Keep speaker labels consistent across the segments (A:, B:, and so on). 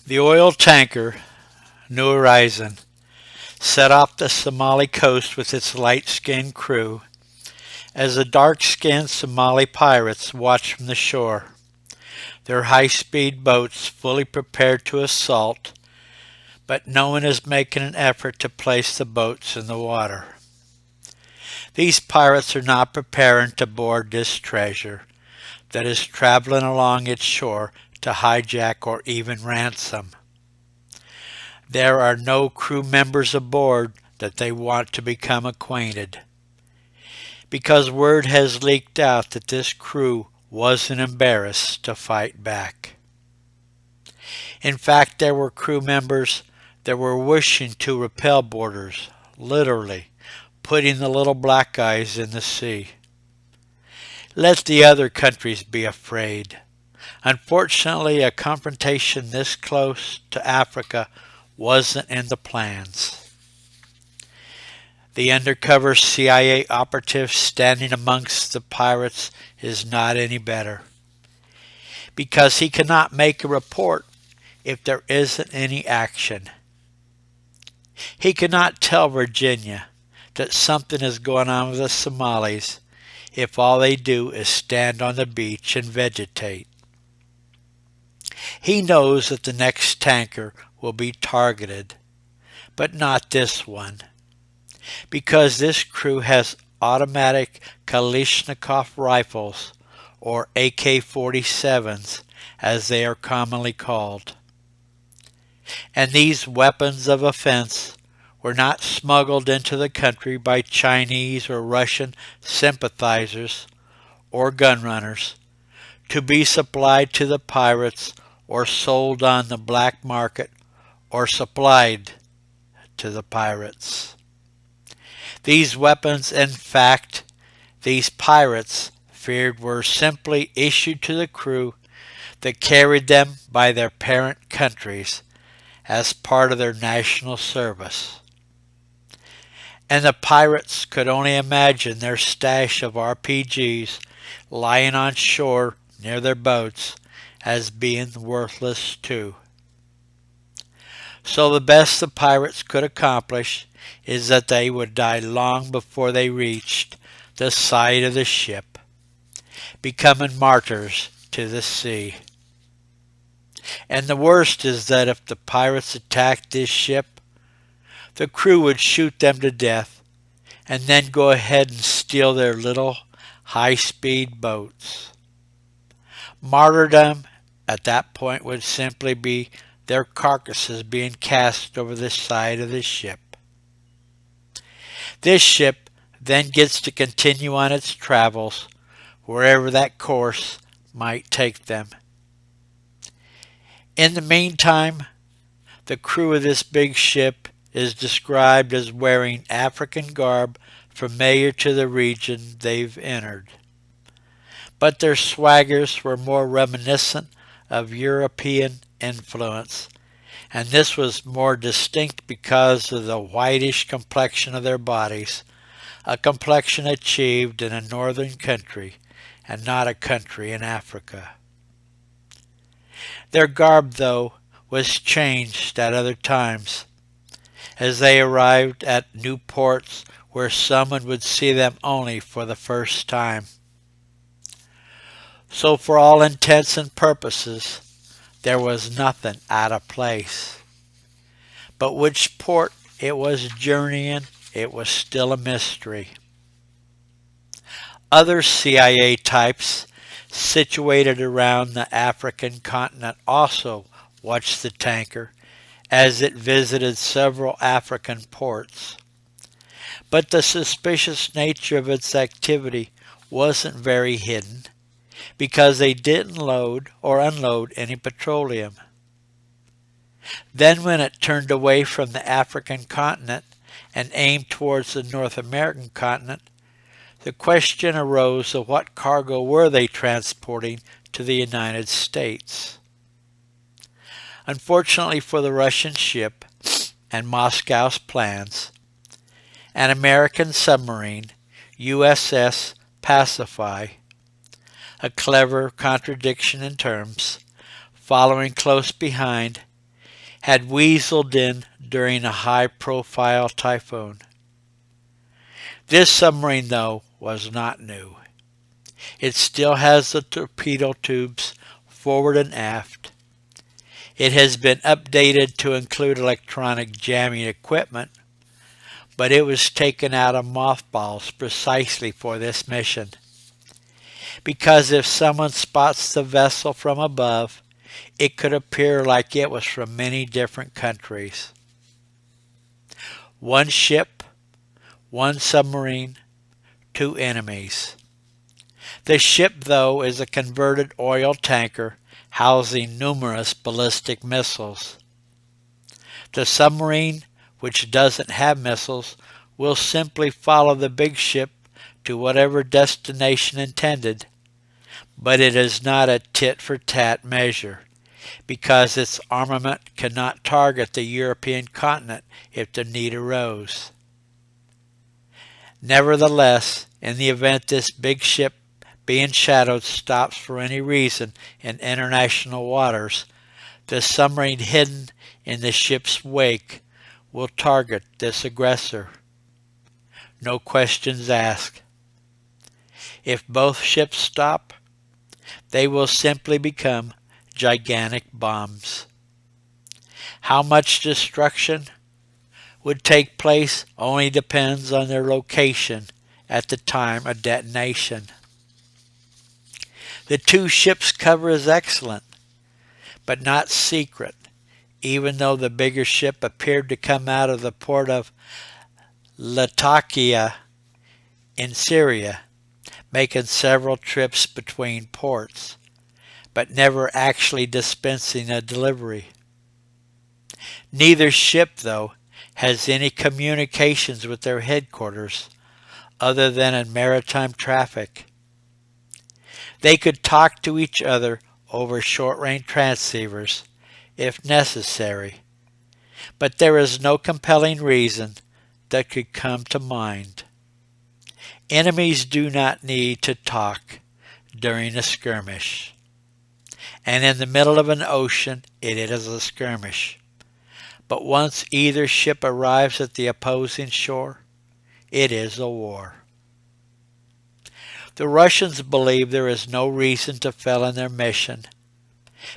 A: The oil tanker New Horizon set off the Somali coast with its light-skinned crew as the dark-skinned Somali pirates watched from the shore, their high-speed boats fully prepared to assault, but no one is making an effort to place the boats in the water. These pirates are not preparing to board this treasure that is traveling along its shore to hijack or even ransom. There are no crew members aboard that they want to become acquainted, because word has leaked out that this crew wasn't embarrassed to fight back. In fact, there were crew members that were wishing to repel boarders, literally putting the little black guys in the sea. Let the other countries be afraid. Unfortunately, a confrontation this close to Africa wasn't in the plans. The undercover CIA operative standing amongst the pirates is not any better, because he cannot make a report if there isn't any action. He cannot tell Virginia that something is going on with the Somalis if all they do is stand on the beach and vegetate. He knows that the next tanker will be targeted, but not this one, because this crew has automatic Kalashnikov rifles, or AK-47s as they are commonly called. And these weapons of offense were not smuggled into the country by Chinese or Russian sympathizers or gun runners to be supplied to the pirates or sold on the black market or supplied to the pirates. These weapons, in fact, these pirates feared were simply issued to the crew that carried them by their parent countries as part of their national service. And the pirates could only imagine their stash of RPGs lying on shore near their boats as being worthless too. So the best the pirates could accomplish is that they would die long before they reached the side of the ship, becoming martyrs to the sea. And the worst is that if the pirates attacked this ship, the crew would shoot them to death and then go ahead and steal their little high-speed boats. Martyrdom at that point would simply be their carcasses being cast over the side of the ship. This ship then gets to continue on its travels wherever that course might take them. In the meantime, the crew of this big ship is described as wearing African garb familiar to the region they've entered. But their swaggers were more reminiscent of European influence, and this was more distinct because of the whitish complexion of their bodies, a complexion achieved in a northern country and not a country in Africa. Their garb, though, was changed at other times, as they arrived at new ports where someone would see them only for the first time. So for all intents and purposes, there was nothing out of place. But which port it was journeying, it was still a mystery. Other CIA types situated around the African continent also watched the tanker as it visited several African ports. But the suspicious nature of its activity wasn't very hidden, because they didn't load or unload any petroleum. Then when it turned away from the African continent and aimed towards the North American continent, the question arose of what cargo were they transporting to the United States. Unfortunately for the Russian ship and Moscow's plans, an American submarine, USS Pacify, a clever contradiction in terms, following close behind, had weaseled in during a high-profile typhoon. This submarine, though, was not new. It still has the torpedo tubes forward and aft. It has been updated to include electronic jamming equipment, but it was taken out of mothballs precisely for this mission. Because if someone spots the vessel from above, it could appear like it was from many different countries. One ship, one submarine, two enemies. The ship, though, is a converted oil tanker housing numerous ballistic missiles. The submarine, which doesn't have missiles, will simply follow the big ship to whatever destination intended, but it is not a tit-for-tat measure, because its armament cannot target the European continent if the need arose. Nevertheless, in the event this big ship being shadowed stops for any reason in international waters, the submarine hidden in the ship's wake will target this aggressor. No questions asked. If both ships stop, they will simply become gigantic bombs. How much destruction would take place only depends on their location at the time of detonation. The two ships' cover is excellent, but not secret, even though the bigger ship appeared to come out of the port of Latakia in Syria, making several trips between ports, but never actually dispensing a delivery. Neither ship, though, has any communications with their headquarters other than in maritime traffic. They could talk to each other over short-range transceivers if necessary, but there is no compelling reason that could come to mind. Enemies do not need to talk during a skirmish, and in the middle of an ocean it is a skirmish. But once either ship arrives at the opposing shore, it is a war. The Russians believe there is no reason to fail in their mission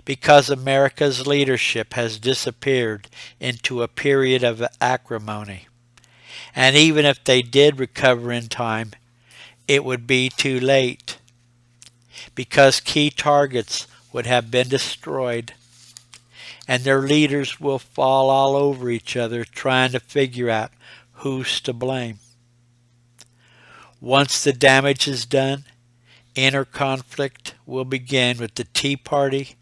A: because America's leadership has disappeared into a period of acrimony. And even if they did recover in time, it would be too late because key targets would have been destroyed and their leaders will fall all over each other trying to figure out who's to blame. Once the damage is done, inner conflict will begin with the Tea Party,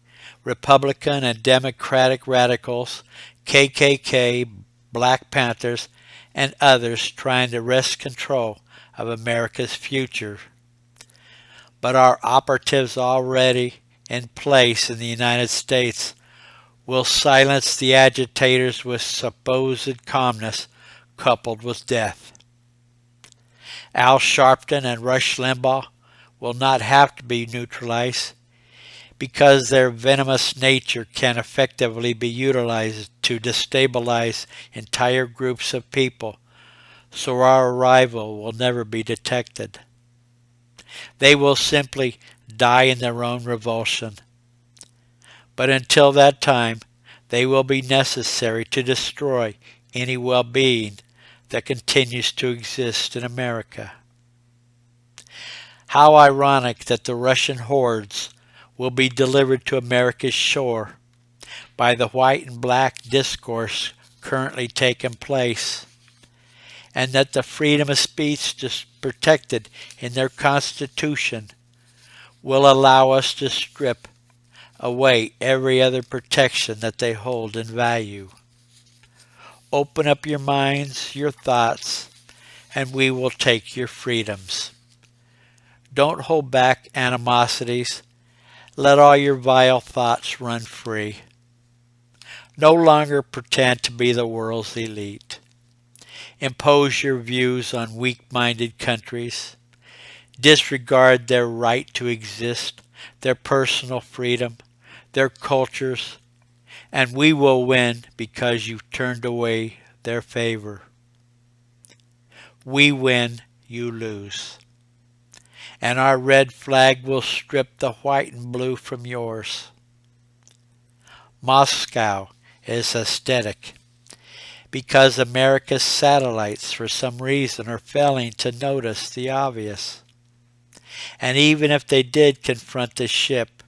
A: Republican and Democratic radicals, KKK, Black Panthers, and others trying to wrest control of America's future. But our operatives already in place in the United States will silence the agitators with supposed calmness coupled with death. Al Sharpton and Rush Limbaugh will not have to be neutralized because their venomous nature can effectively be utilized to destabilize entire groups of people, so our arrival will never be detected. They will simply die in their own revulsion. But until that time, they will be necessary to destroy any well-being that continues to exist in America. How ironic that the Russian hordes will be delivered to America's shore by the white and black discourse currently taking place, and that the freedom of speech protected in their Constitution will allow us to strip away every other protection that they hold in value. Open up your minds, your thoughts, and we will take your freedoms. Don't hold back animosities. Let all your vile thoughts run free. No longer pretend to be the world's elite. Impose your views on weak-minded countries. Disregard their right to exist, their personal freedom, their cultures, and we will win because you've turned away their favor. We win, you lose. And our red flag will strip the white and blue from yours. Moscow is aesthetic because America's satellites for some reason are failing to notice the obvious. And even if they did confront the ship,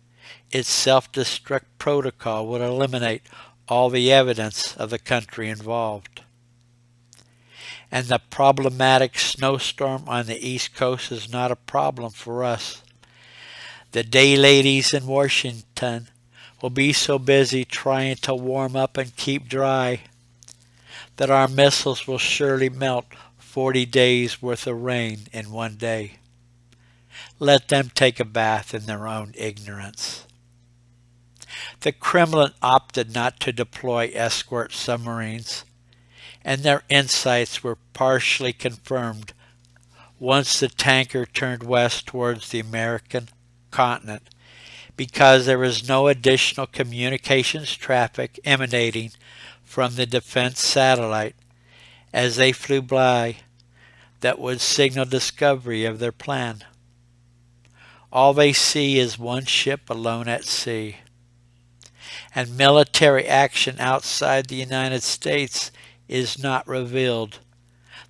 A: its self-destruct protocol would eliminate all the evidence of the country involved. And the problematic snowstorm on the East Coast is not a problem for us. The day ladies in Washington will be so busy trying to warm up and keep dry that our missiles will surely melt 40 days worth of rain in one day. Let them take a bath in their own ignorance. The Kremlin opted not to deploy escort submarines, and their insights were partially confirmed once the tanker turned west towards the American continent, because there was no additional communications traffic emanating from the defense satellite as they flew by that would signal discovery of their plan. All they see is one ship alone at sea. And military action outside the United States is not revealed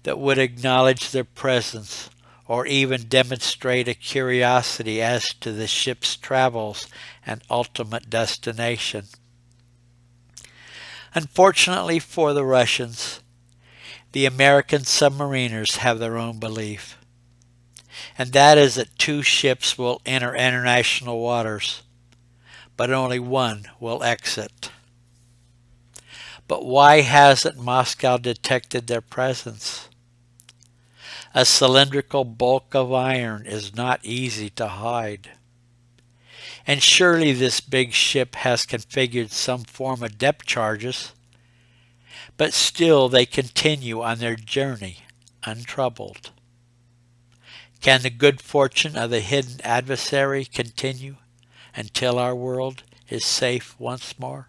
A: that would acknowledge their presence or even demonstrate a curiosity as to the ship's travels and ultimate destination. Unfortunately for the Russians, the American submariners have their own belief, and that is that 2 ships will enter international waters, but only one will exit. But why hasn't Moscow detected their presence? A cylindrical bulk of iron is not easy to hide. And surely this big ship has configured some form of depth charges, but still they continue on their journey untroubled. Can the good fortune of the hidden adversary continue until our world is safe once more?